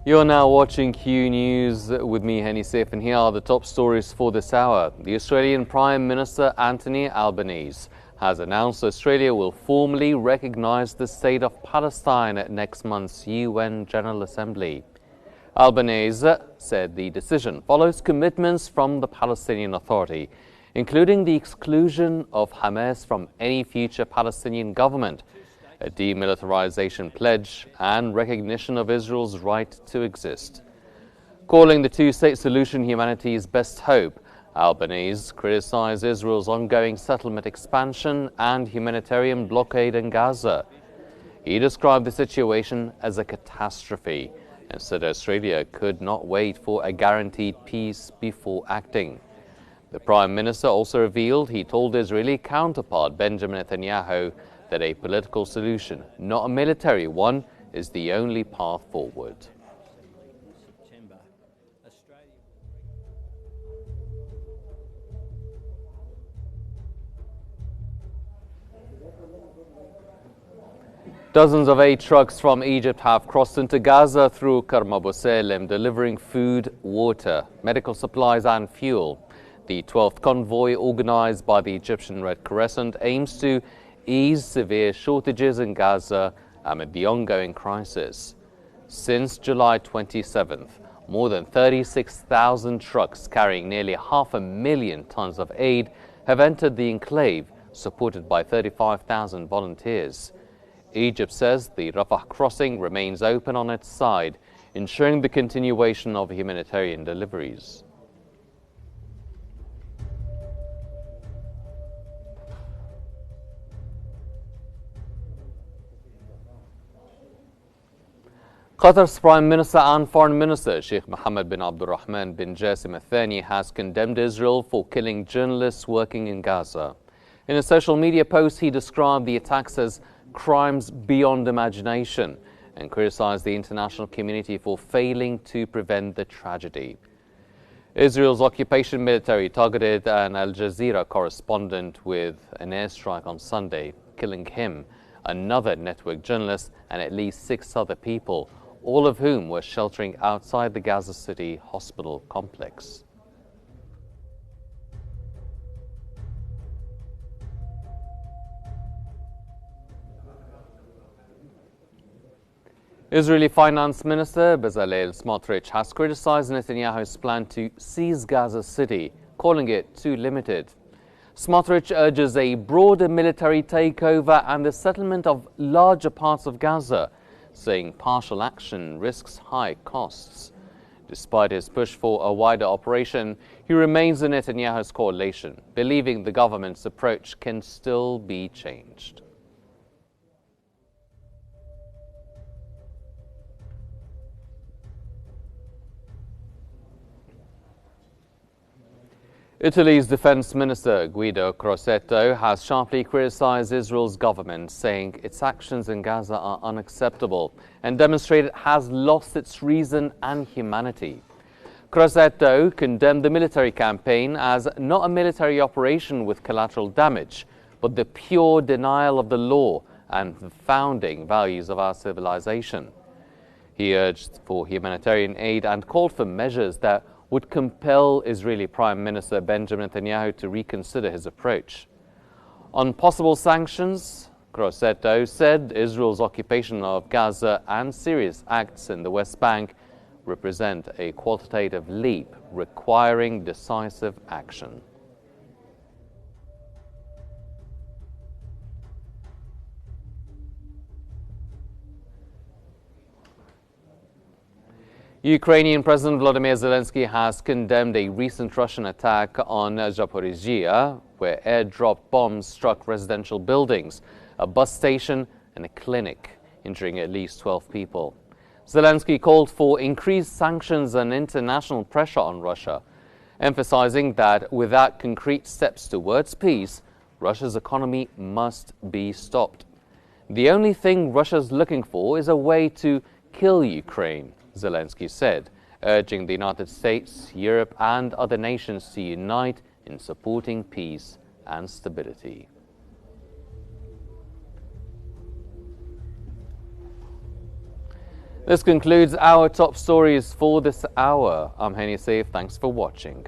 You're now watching Q News with me, Henny Saif, and here are the top stories for this hour. The Australian Prime Minister Anthony Albanese has announced Australia will formally recognise the state of Palestine at next month's UN General Assembly. Albanese said the decision follows commitments from the Palestinian Authority, including the exclusion of Hamas from any future Palestinian government, a demilitarization pledge, and recognition of Israel's right to exist. Calling the two-state solution humanity's best hope, Albanese criticized Israel's ongoing settlement expansion and humanitarian blockade in Gaza. He described the situation as a catastrophe and said Australia could not wait for a guaranteed peace before acting. The Prime Minister also revealed he told Israeli counterpart Benjamin Netanyahu that a political solution, not a military one, is the only path forward. Dozens of aid trucks from Egypt have crossed into Gaza through Karm Abu Salem, delivering food, water, medical supplies and fuel. The 12th convoy, organized by the Egyptian Red Crescent, aims to ease severe shortages in Gaza amid the ongoing crisis. Since July 27th, more than 36,000 trucks carrying nearly 500,000 tons of aid have entered the enclave, supported by 35,000 volunteers. Egypt says the Rafah crossing remains open on its side, ensuring the continuation of humanitarian deliveries. Qatar's Prime Minister and Foreign Minister Sheikh Mohammed bin Abdulrahman bin Jassim Al Thani has condemned Israel for killing journalists working in Gaza. In a social media post, he described the attacks as crimes beyond imagination and criticized the international community for failing to prevent the tragedy. Israel's occupation military targeted an Al Jazeera correspondent with an airstrike on Sunday, killing him, another network journalist, and at least 6 other people, all of whom were sheltering outside the Gaza City hospital complex. Israeli Finance Minister Bezalel Smotrich has criticized Netanyahu's plan to seize Gaza City, calling it too limited. Smotrich urges a broader military takeover and the settlement of larger parts of Gaza, saying partial action risks high costs. Despite his push for a wider operation, he remains in Netanyahu's coalition, believing the government's approach can still be changed. Italy's Defense Minister Guido Crosetto has sharply criticized Israel's government, saying its actions in Gaza are unacceptable and demonstrate it has lost its reason and humanity. Crosetto condemned the military campaign as not a military operation with collateral damage, but the pure denial of the law and the founding values of our civilization. He urged for humanitarian aid and called for measures that would compel Israeli Prime Minister Benjamin Netanyahu to reconsider his approach. On possible sanctions, Crosetto said Israel's occupation of Gaza and serious acts in the West Bank represent a qualitative leap requiring decisive action. Ukrainian President Volodymyr Zelensky has condemned a recent Russian attack on Zaporizhia, where air-dropped bombs struck residential buildings, a bus station and a clinic, injuring at least 12 people. Zelensky called for increased sanctions and international pressure on Russia, emphasizing that without concrete steps towards peace, Russia's economy must be stopped. The only thing Russia's looking for is a way to kill Ukraine, Zelensky said, urging the United States, Europe and other nations to unite in supporting peace and stability. This concludes our top stories for this hour. I'm Henny Safe. Thanks for watching.